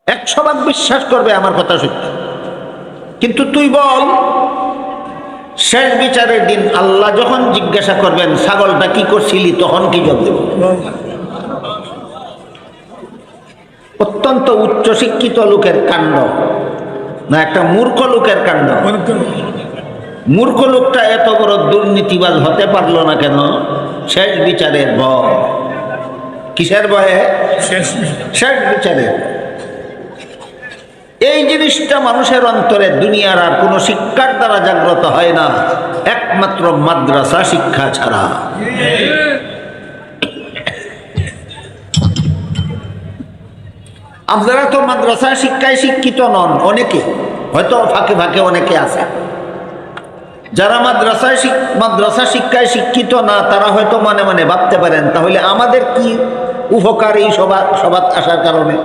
100 ভাগ বিশ্বাস করবে আমার কথা সত্য। কিন্তু তুই বল, শেষ বিচারের দিন আল্লাহ যখন জিজ্ঞাসা করবেন ছাগলটা কি করছিলি, তখন কি জবাব দেব? অত্যন্ত উচ্চ শিক্ষিত লোকের কাণ্ড না একটা মূর্খ লোকের কাণ্ড? মূর্খ লোকটা এত বড় দুর্নীতিবাজ হতে পারলো না কেন? শেষ বিচারের ভয়। কিসের ভয়ে? শেষ বিচারের। এই জিনিসটা মানুষের অন্তরে দুনিয়ার আর কোনো শিক্ষার দ্বারা জাগ্রত হয় না, একমাত্র মাদ্রাসা শিক্ষা ছাড়া। আপনারা তো মাদ্রাসা শিক্ষায় শিক্ষিত নন, অনেকে হয়তো ফাঁকে ফাঁকে অনেকে আছে। যারা মাদ্রাসা শিক্ষায় শিক্ষিত না, তারা হয়তো মনে মনে ভাবতে পারেন তাহলে আমাদের কি উপকার এই সবাত আসার কারণে।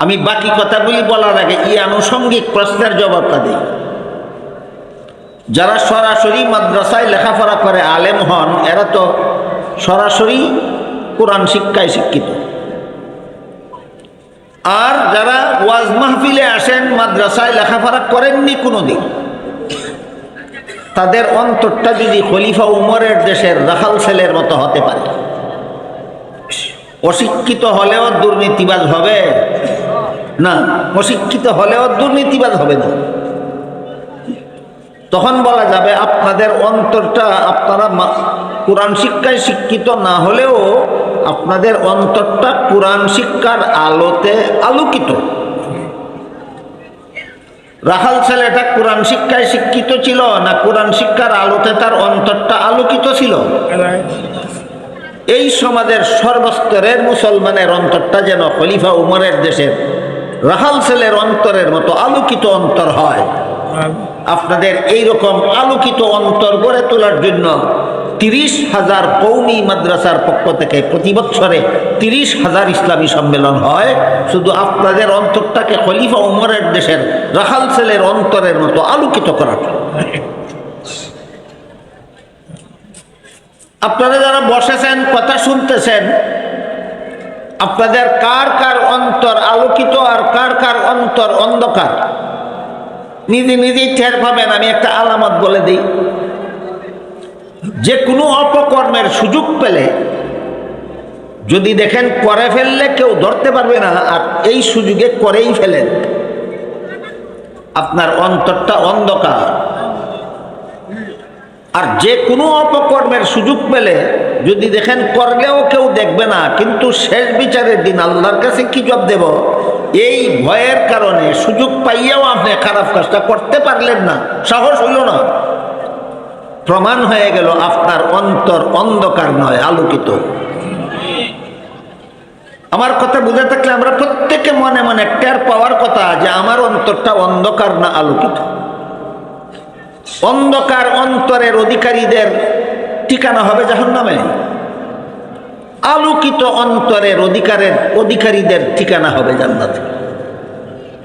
আমি বাকি কথাগুলি বলার আগে এই আনুষঙ্গিক প্রশ্নের জবাবটা দিই। যারা সরাসরি মাদ্রাসায় লেখাপড়া করে আলেম হন, এরা তো সরাসরি কোরআন শিক্ষায় শিক্ষিত। আর যারা ওয়াজ মাহফিলে আসেন, মাদ্রাসায় লেখাপড়া করেননি কোনোদিন, তাদের অন্তরটা যদি খলিফা উমরের দেশের রাখাল ছেলের মতো হতে পারে, অশিক্ষিত হলেও দুর্নীতিবাজ হবে না, অশিক্ষিত হলেও দুর্নীতিবাজ হবে না, তখন বলা যাবে আপনাদের অন্তরটা, আপনারা কোরআন শিক্ষায় শিক্ষিত না হলেও আপনাদের অন্তরটা কোরআন শিক্ষার আলোতে আলোকিত। রাখাল ছেলেটা কোরআন শিক্ষায় শিক্ষিত ছিল না কোরআন শিক্ষার আলোতে তার অন্তরটা আলোকিত ছিল? এই সমাজের সর্বস্তরের মুসলমানের অন্তরটা যেন খলিফা উমরের দেশের রাখাল ছেলের অন্তরের মতো আলোকিত অন্তর হয়। আপনাদের এই রকম আলোকিত অন্তর গড়ে তোলার জন্য 30,000 কওমি মাদ্রাসার পক্ষ থেকে প্রতি বছরে 30,000 ইসলামী সম্মেলন হয়, শুধু আপনাদের অন্তরটাকে খলিফা উমরের দেশের রাখাল ছেলের অন্তরের মতো আলোকিত করার জন্য। আপনারা যারা বসেছেন কথা শুনতেছেন, আপনাদের কার কার অন্তর আলোকিত আর কার কার অন্তর অন্ধকার নিজে নিজেই টের পাবেন। আমি একটা আলামত বলে দিই, যে কোনো অপকর্মের সুযোগ পেলে যদি দেখেন করে ফেললে কেউ ধরতে পারবে না, আর এই সুযোগে করেই ফেলেন, আপনার অন্তরটা অন্ধকার। আর যে কোনো অপকর্মের সুযোগ পেলে যদি দেখেন করলেও কেউ দেখবে না, কিন্তু শেষ বিচারের দিন আল্লাহর কাছে কি জবাব দেব, এই ভয়ের কারণে সুযোগ পাইয়াও আপনি খারাপ কাজটা করতে পারলেন না, সাহস হইল না, প্রমাণ হয়ে গেল আপনার অন্তর অন্ধকার নয়, আলোকিত। আমার কথা বুঝে থাকলে আমরা প্রত্যেকে মনে মনে টের পাওয়ার কথা যে আমার অন্তরটা অন্ধকার না আলোকিত। অন্ধকার অন্তরের অধিকারীদের ঠিকানা হবে জাহান্নামে, আলোকিত অন্তরের অধিকারীদের ঠিকানা হবে জান্নাতে।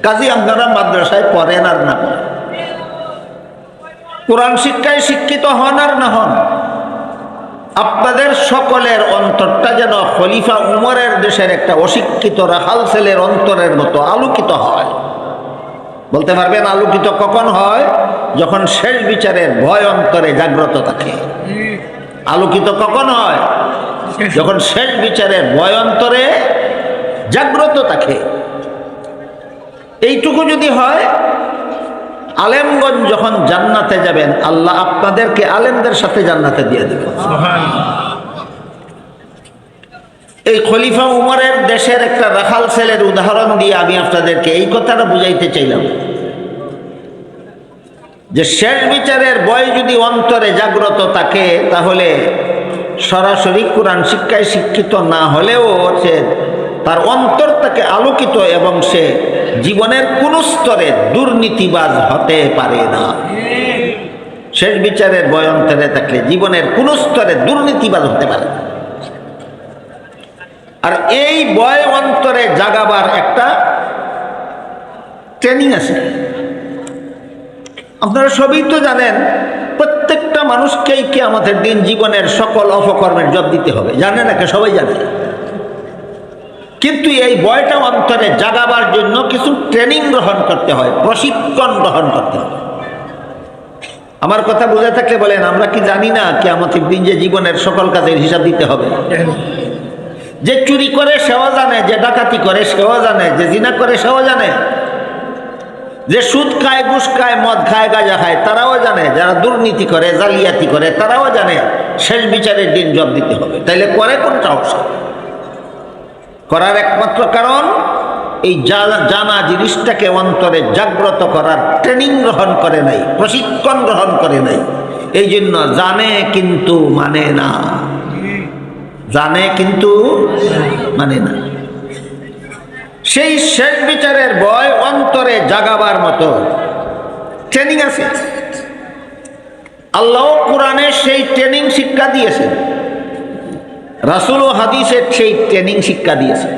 কাজী আপনারা মাদ্রাসায় পড়েন আর না পড়েন, কোরআন শিক্ষায় শিক্ষিত হন আর না হন, আপনাদের সকলের অন্তরটা যেন খলিফা উমরের দেশের একটা অশিক্ষিত রাখাল ছেলের অন্তরের মতো আলোকিত হয়। বলতে পারবেন আলোকিত কখন হয়? যখন শেষ বিচারের ভয় অন্তরে জাগ্রত থাকে। আলোকিত কখন হয়? যখন শেষ বিচারের ভয় অন্তরে জাগ্রত থাকে। এইটুকু যদি হয়, আলেমগঞ্জ যখন জান্নাতে যাবেন, আল্লাহ আপনাদেরকে আলেমদের সাথে জান্নাতে দিয়ে দেবেন। এই খলিফা উমরের দেশের একটা রাখাল ছেলের উদাহরণ দিয়ে আমি আপনাদেরকে এই কথাটা বুঝাইতে চাইলাম যে শেষ বিচারের ভয় যদি অন্তরে জাগ্রত থাকে, তাহলে সরাসরি কোরআন শিক্ষায় শিক্ষিত না হলেও সে তার অন্তর তাকে আলোকিত, এবং সে জীবনের কোন স্তরে দুর্নীতিবাজ হতে পারে না। শেষ বিচারের ভয় অন্তরে থাকলে জীবনের কোন স্তরে দুর্নীতিবাজ হতে পারে না। আর এই ভয় অন্তরে জাগাবার একটা ট্রেনিং আছে। আপনারা সবই তো জানেন, প্রত্যেকটা মানুষকেই কি আমাদের দিন জীবনের সকল অপকর্মের জবাব দিতে হবে, জানে না? সবাই জানে। কিন্তু এই ভয়টা অন্তরে জাগাবার জন্য কিছু ট্রেনিং গ্রহণ করতে হয়, প্রশিক্ষণ গ্রহণ করতে হয়। আমার কথা বুঝে থাকলে বলেন, আমরা কি জানি না কিয়ামতের দিন যে জীবনের সকল কাজের হিসাব দিতে হবে? যে চুরি করে সেও জানে, যে ডাকাতি করে সেও জানে, যে জিনা করে সেও জানে, যে সুদ খায়, ঘুষ খায়, মদ খায়, গাঁজা খায় তারাও জানে, যারা দুর্নীতি করে, জালিয়াতি করে তারাও জানে শেষ বিচারের দিন জবাব দিতে হবে। তাইলে করে কোনটা অবস্থা? করার একমাত্র কারণ এই জানা জিনিসটাকে অন্তরে জাগ্রত করার ট্রেনিং গ্রহণ করে নাই, প্রশিক্ষণ গ্রহণ করে নাই। এই জন্য জানে কিন্তু মানে না, জানে কিন্তু মানে না। সেই শেষ বিচারের ভয় অন্তরে জাগাবার মতো ট্রেনিং আছে। আল্লাহ কোরআনে সেই ট্রেনিং শিক্ষা দিয়েছেন, রাসূল ও হাদিসের সেই ট্রেনিং শিক্ষা দিয়েছে।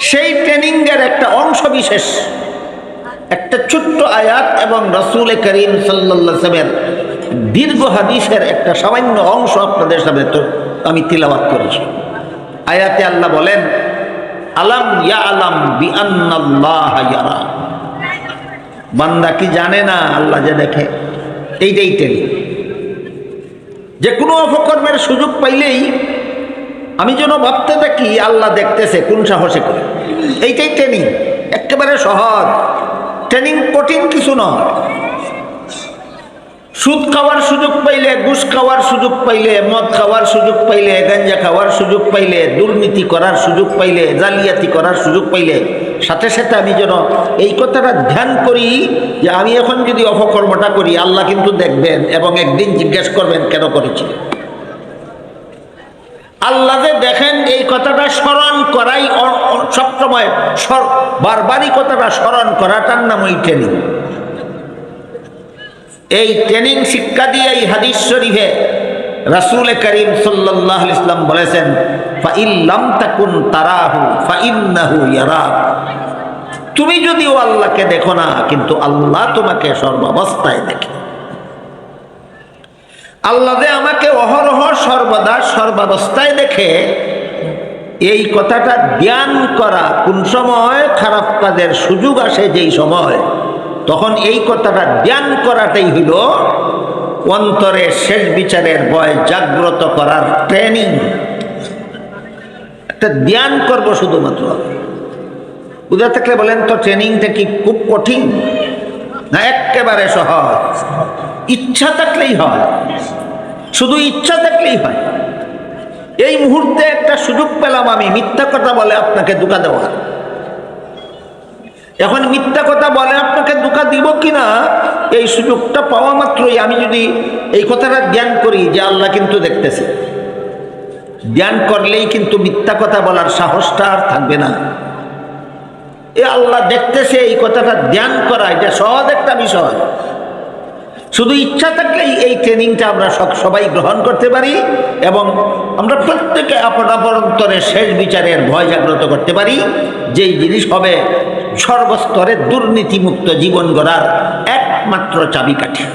সেই ট্রেনিংয়ের একটা অংশ বিশেষ, একটা ছোট্ট আয়াত এবং রাসূল করিম সাল্লাল্লাহু আলাইহি ওয়াসাল্লামের দীর্ঘ হাদিসের একটা সামান্য অংশ আপনাদের সামনে তো আমি তিলাওয়াত করেছি। আয়াতে আল্লাহ বলেন, আলাম ইয়ালাম বিআন্নাল্লাহা ইয়ারা। বান্দা কি জানে না আল্লাহ যে দেখে? এইটাই ট্রেনিং। যে কোনো অপকর্মের সুযোগ পাইলেই আমি যেন ভাবতে থাকি আল্লাহ দেখতেছে, কোন সাহসে করে। এইটাই ট্রেনিং, একেবারে সহজ ট্রেনিং, কঠিন কিছু নয়। সুদ খাওয়ার সুযোগ পাইলে, ঘুষ খাওয়ার সুযোগ পাইলে, মদ খাওয়ার সুযোগ পাইলে, গাঞ্জা খাওয়ার সুযোগ পাইলে, দুর্নীতি করার সুযোগ পাইলে, জালিয়াতি করার সুযোগ পাইলে সাথে সাথে আমি যেন এই কথাটা ধ্যান করি যে আমি এখন যদি অপকর্মটা করি আল্লাহ কিন্তু দেখবেন এবং একদিন জিজ্ঞেস করবেন কেন করেছি। আল্লাহ যে দেখেন এই কথাটা স্মরণ করাই সবসময়, বারবারই কথাটা স্মরণ করাটার নাম ওই ট্রেনিং। এই ট্রেনিং শিক্ষা দিয়ে এই হাদিস শরীফে রাসূল করিম সাল্লাল্লাহু আলাইহি ওয়াসাল্লাম বলেছেন, ফাইন লাম তাকুন তারাহু ফাইন্নাহু ইয়ারাক। তুমি যদিও আল্লাহকে দেখো না, কিন্তু আল্লাহ তোমাকে সর্বাবস্থায় দেখে। আল্লাহ যে আমাকে অহরহ সর্বদা সর্বাবস্থায় দেখে, এই কথাটা ধ্যান করা। কোন সময় খারাপ কাজের সুযোগ আসে যেই সময়, তখন এই কথাটা ধ্যান করাটাই হইল অন্তরে শেষ বিচারের ভয় জাগ্রত করার ট্রেনিং। একটা ধ্যান করব শুধুমাত্র। বুঝা থাকলে বলেন তো ট্রেনিংটা কি খুব কঠিন না একেবারে সহজ? ইচ্ছা থাকলেই হয়, শুধু ইচ্ছা থাকলেই হয়। এই মুহূর্তে একটা সুযোগ পেলাম আমি মিথ্যা কথা বলে আপনাকে ধোঁকা দেওয়া। এখন মিথ্যা কথা বলে আপনাকে ধোঁকা দিব কিনা এই সুযোগটা পাওয়া মাত্রই আমি যদি এই কথাটা জ্ঞান করি যে আল্লাহ কিন্তু দেখতেছে, জ্ঞান করলেই কিন্তু মিথ্যা কথা বলার সাহসটা আর থাকবে না। এ আল্লাহ দেখতেছে এই কথাটা ধ্যান করা, এটা সহজ একটা বিষয়। শুধু ইচ্ছা থাকলেই এই ট্রেনিংটা আমরা সবাই গ্রহণ করতে পারি এবং আমরা প্রত্যেকে আপন আপন অন্তরে শেষ বিচারের ভয় জাগ্রত করতে পারি, যেই জিনিস হবে সর্বস্তরে দুর্নীতিমুক্ত জীবন গড়ার একমাত্র চাবিকাঠি।